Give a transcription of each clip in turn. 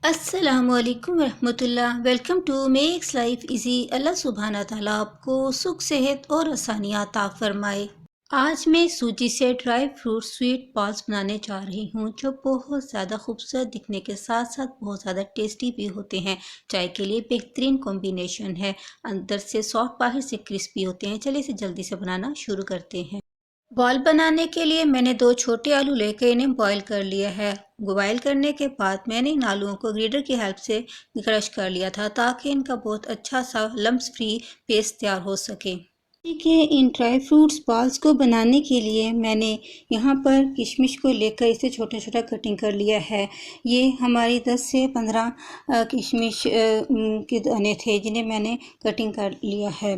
अस्सलामुअलैकुम रहमतुल्लाह। Welcome to makes life easy. अल्लाह सुब्हाना ताला आपको सुख सेहत और आसानियाँ अता फरमाए। आज मैं सूजी से ड्राई फ्रूट स्वीट बॉल्स बनाने जा रही हूँ, जो बहुत ज़्यादा खूबसूरत दिखने के साथ साथ बहुत ज़्यादा टेस्टी भी होते हैं। चाय के लिए बेहतरीन कॉम्बिनेशन है। अंदर से सॉफ्ट, बाहर से क्रिस्पी होते हैं। चलिए इसे जल्दी से बनाना शुरू करते हैं। बॉल बनाने के लिए मैंने 2 छोटे आलू लेकर इन्हें बॉईल कर लिया है। बॉईल करने के बाद मैंने इन आलूओं को ग्रेटर की हेल्प से क्रश कर लिया था, ताकि इनका बहुत अच्छा सा लम्स फ्री पेस्ट तैयार हो सके। देखिए, इन ड्राई फ्रूट्स बॉल्स को बनाने के लिए मैंने यहाँ पर किशमिश को लेकर इसे छोटा छोटा कटिंग कर लिया है। ये हमारी 10 से 15 किशमिश के दाने थे, जिन्हें मैंने कटिंग कर लिया है।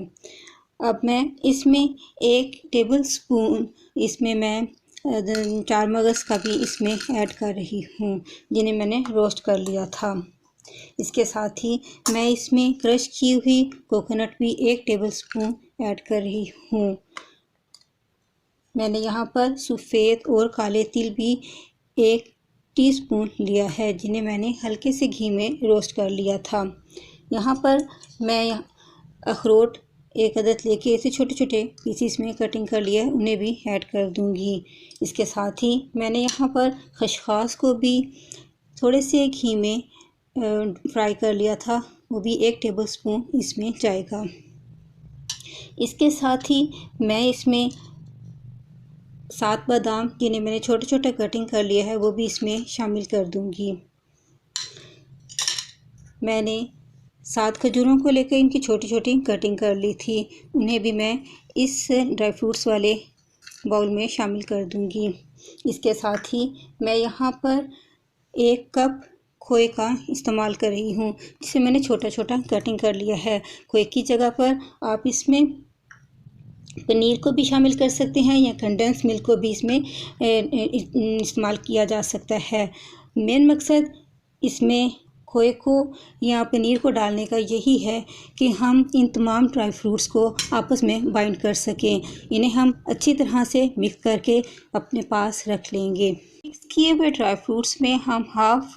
अब मैं इसमें 1 टेबल स्पून इसमें मैं 4 मगज़ का भी इसमें ऐड कर रही हूँ, जिन्हें मैंने रोस्ट कर लिया था। इसके साथ ही मैं इसमें क्रश की हुई कोकोनट भी 1 टेबल स्पून ऐड कर रही हूँ। मैंने यहाँ पर सफ़ेद और काले तिल भी 1 टीस्पून लिया है, जिन्हें मैंने हल्के से घी में रोस्ट कर लिया था। यहाँ पर मैं अखरोट 1 अदद लेके इसे छोटे छोटे पीसीस में कटिंग कर लिया है, उन्हें भी ऐड कर दूंगी। इसके साथ ही मैंने यहाँ पर खसखस को भी थोड़े से घी में फ्राई कर लिया था, वो भी 1 टेबल स्पून इसमें जाएगा। इसके साथ ही मैं इसमें 7 बादाम, जिन्हें मैंने छोटे छोटे कटिंग कर लिया है, वो भी इसमें शामिल कर दूंगी। मैंने 7 खजूरों को लेकर इनकी छोटी छोटी कटिंग कर ली थी, उन्हें भी मैं इस ड्राई फ्रूट्स वाले बाउल में शामिल कर दूंगी। इसके साथ ही मैं यहाँ पर 1 कप खोए का इस्तेमाल कर रही हूँ, जिसे मैंने छोटा छोटा कटिंग कर लिया है। खोए की जगह पर आप इसमें पनीर को भी शामिल कर सकते हैं, या कंडेंस मिल्क को भी इसमें इस्तेमाल किया जा सकता है। मेन मकसद इसमें खोए को या पनीर को डालने का यही है कि हम इन तमाम ड्राई फ्रूट्स को आपस में बाइंड कर सकें। इन्हें हम अच्छी तरह से मिक्स करके अपने पास रख लेंगे। मिक्स किए हुए ड्राई फ्रूट्स में हम हाफ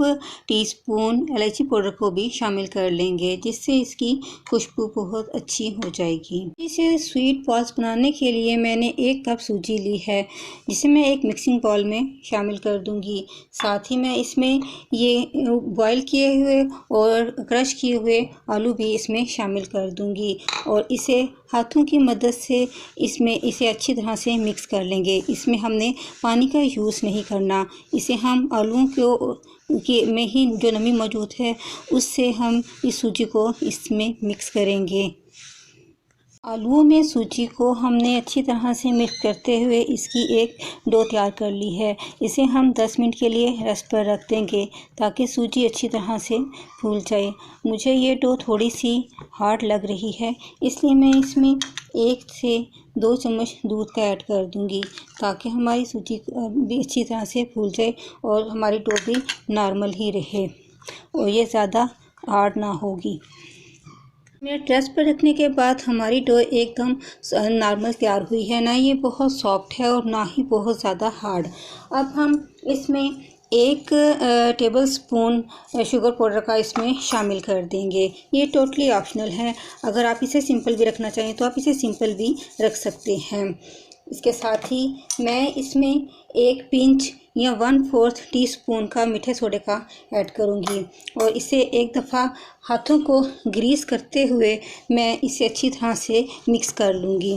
टी स्पून इलायची पाउडर को भी शामिल कर लेंगे, जिससे इसकी खुशबू बहुत अच्छी हो जाएगी। इसे स्वीट बॉल्स बनाने के लिए मैंने 1 कप सूजी ली है, जिसे मैं एक मिक्सिंग बाउल में शामिल कर दूंगी। साथ ही मैं इसमें ये बॉईल किए हुए और क्रश किए हुए आलू भी इसमें शामिल कर दूंगी, और इसे हाथों की मदद से इसे अच्छी तरह से मिक्स कर लेंगे। इसमें हमने पानी का यूज़ नहीं करना। इसे हम आलूओं में ही जो नमी मौजूद है, उससे हम इस सूजी को इसमें मिक्स करेंगे। आलूओं में सूजी को हमने अच्छी तरह से मिक्स करते हुए इसकी एक डो तैयार कर ली है। इसे हम 10 मिनट के लिए रेस्ट पर रख देंगे, ताकि सूजी अच्छी तरह से फूल जाए। मुझे ये डो थोड़ी सी हार्ड लग रही है, इसलिए मैं इसमें 1 से 2 चम्मच दूध का ऐड कर दूंगी, ताकि हमारी सूजी भी अच्छी तरह से फूल जाए और हमारी डो भी नॉर्मल ही रहे और ये ज़्यादा हार्ड ना होगी। मिनट रेस्ट पर रखने के बाद हमारी डो एकदम नॉर्मल तैयार हुई है, ना ये बहुत सॉफ्ट है और ना ही बहुत ज़्यादा हार्ड। अब हम इसमें 1 टेबल स्पून शुगर पाउडर का इसमें शामिल कर देंगे। ये टोटली ऑप्शनल है। अगर आप इसे सिंपल भी रखना चाहें तो आप इसे सिंपल भी रख सकते हैं। इसके साथ ही मैं इसमें 1 पिंच या 1/4 टीस्पून का मीठे सोडे का ऐड करूंगी, और इसे एक दफ़ा हाथों को ग्रीस करते हुए मैं इसे अच्छी तरह से मिक्स कर लूँगी।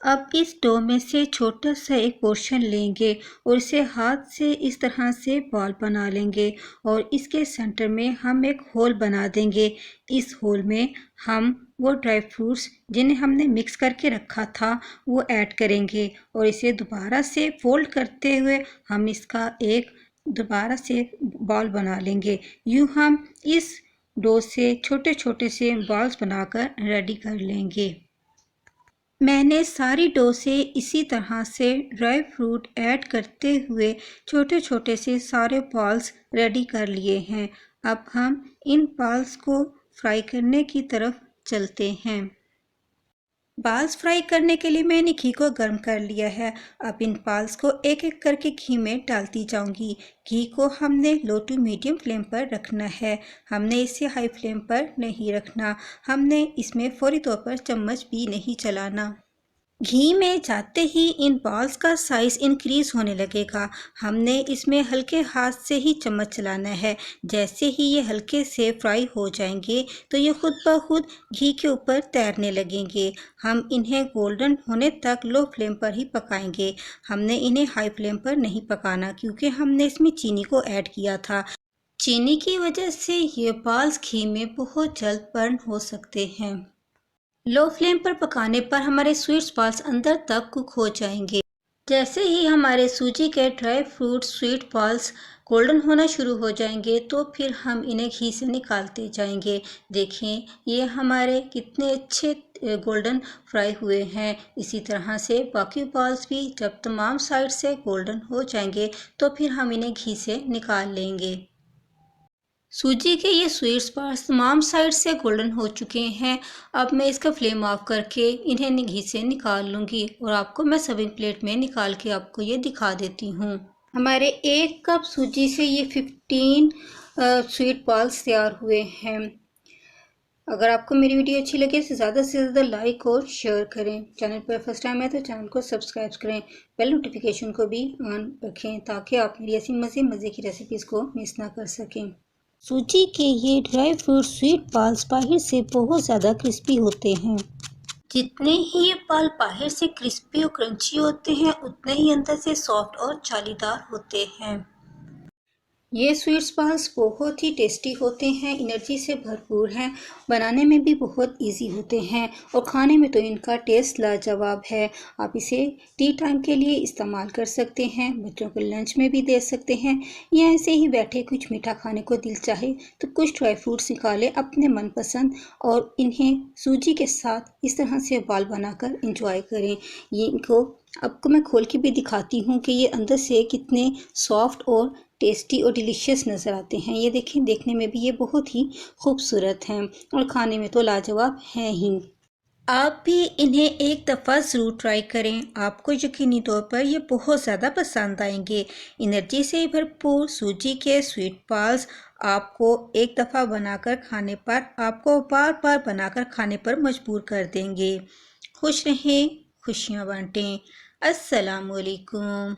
अब इस डो में से छोटा सा एक पोर्शन लेंगे और इसे हाथ से इस तरह से बॉल बना लेंगे, और इसके सेंटर में हम एक होल बना देंगे। इस होल में हम वो ड्राई फ्रूट्स जिन्हें हमने मिक्स करके रखा था वो ऐड करेंगे, और इसे दोबारा से फोल्ड करते हुए हम इसका एक दोबारा से बॉल बना लेंगे। यूँ हम इस डो से छोटे छोटे से बॉल्स बनाकर रेडी कर लेंगे। मैंने सारी डो से इसी तरह से ड्राई फ्रूट ऐड करते हुए छोटे छोटे से सारे बॉल्स रेडी कर लिए हैं। अब हम इन बॉल्स को फ्राई करने की तरफ चलते हैं। बाल्स फ्राई करने के लिए मैंने घी को गर्म कर लिया है। अब इन बाल्स को एक एक करके घी में डालती जाऊंगी। घी को हमने लो टू मीडियम फ्लेम पर रखना है। हमने इसे हाई फ्लेम पर नहीं रखना। हमने इसमें फौरी तौर पर चम्मच भी नहीं चलाना। घी में जाते ही इन बॉल्स का साइज़ इंक्रीज़ होने लगेगा। हमने इसमें हल्के हाथ से ही चम्मच चलाना है। जैसे ही ये हल्के से फ्राई हो जाएंगे तो ये खुद ब खुद घी के ऊपर तैरने लगेंगे। हम इन्हें गोल्डन होने तक लो फ्लेम पर ही पकाएंगे। हमने इन्हें हाई फ्लेम पर नहीं पकाना क्योंकि हमने इसमें चीनी को ऐड किया था। चीनी की वजह से ये बॉल्स घी में बहुत जल्द बर्न हो सकते हैं। लो फ्लेम पर पकाने पर हमारे स्वीट्स बॉल्स अंदर तक कुक हो जाएंगे। जैसे ही हमारे सूजी के dry fruit sweet balls golden होना शुरू हो जाएंगे तो फिर हम इन्हें घी से निकालते जाएंगे। देखें ये हमारे कितने अच्छे गोल्डन फ्राई हुए हैं। इसी तरह से बाकी बॉल्स भी जब तमाम साइड से गोल्डन हो जाएंगे तो फिर हम इन्हें घी से निकाल लेंगे। सूजी के ये स्वीट्स बार्स तमाम साइड से गोल्डन हो चुके हैं। अब मैं इसका फ्लेम ऑफ करके इन्हें घी से निकाल लूँगी और आपको मैं सर्विंग प्लेट में निकाल के आपको ये दिखा देती हूँ। हमारे 1 कप सूजी से ये 15 स्वीट बॉल्स तैयार हुए हैं। अगर आपको मेरी वीडियो अच्छी लगे तो ज़्यादा से ज़्यादा लाइक और शेयर करें। चैनल पर फर्स्ट टाइम है तो चैनल को सब्सक्राइब करें। बेल नोटिफिकेशन को भी ऑन रखें ताकि आप मेरी ऐसी मज़े की रेसिपीज़ को मिस ना कर सकें। सूजी के ये ड्राई फ्रूट स्वीट बॉल्स बाहर से बहुत ज़्यादा क्रिस्पी होते हैं। जितने ही ये बाल बाहर से क्रिस्पी और क्रंची होते हैं उतने ही अंदर से सॉफ्ट और जालीदार होते हैं। ये स्वीट्स बाल्स बहुत ही टेस्टी होते हैं, एनर्जी से भरपूर हैं, बनाने में भी बहुत इजी होते हैं और खाने में तो इनका टेस्ट लाजवाब है। आप इसे टी टाइम के लिए इस्तेमाल कर सकते हैं, बच्चों को लंच में भी दे सकते हैं या ऐसे ही बैठे कुछ मीठा खाने को दिल चाहे तो कुछ ड्राई फ्रूट्स निकालें अपने मनपसंद और इन्हें सूजी के साथ इस तरह से बाल बनाकर इंजॉय करें। ये इनको आपको मैं खोल के भी दिखाती हूँ कि ये अंदर से कितने सॉफ्ट और टेस्टी और डिलीशियस नज़र आते हैं। ये देखें, देखने में भी ये बहुत ही खूबसूरत हैं और खाने में तो लाजवाब हैं ही। आप भी इन्हें एक दफ़ा ज़रूर ट्राई करें। आपको यकीनी तौर पर ये बहुत ज़्यादा पसंद आएंगे। एनर्जी से भरपूर सूजी के स्वीट बॉल्स आपको एक दफ़ा बनाकर खाने पर आपको बार बार बनाकर खाने पर मजबूर कर देंगे। खुश रहें, खुशियाँ बांटें। अस्सलाम वालेकुम।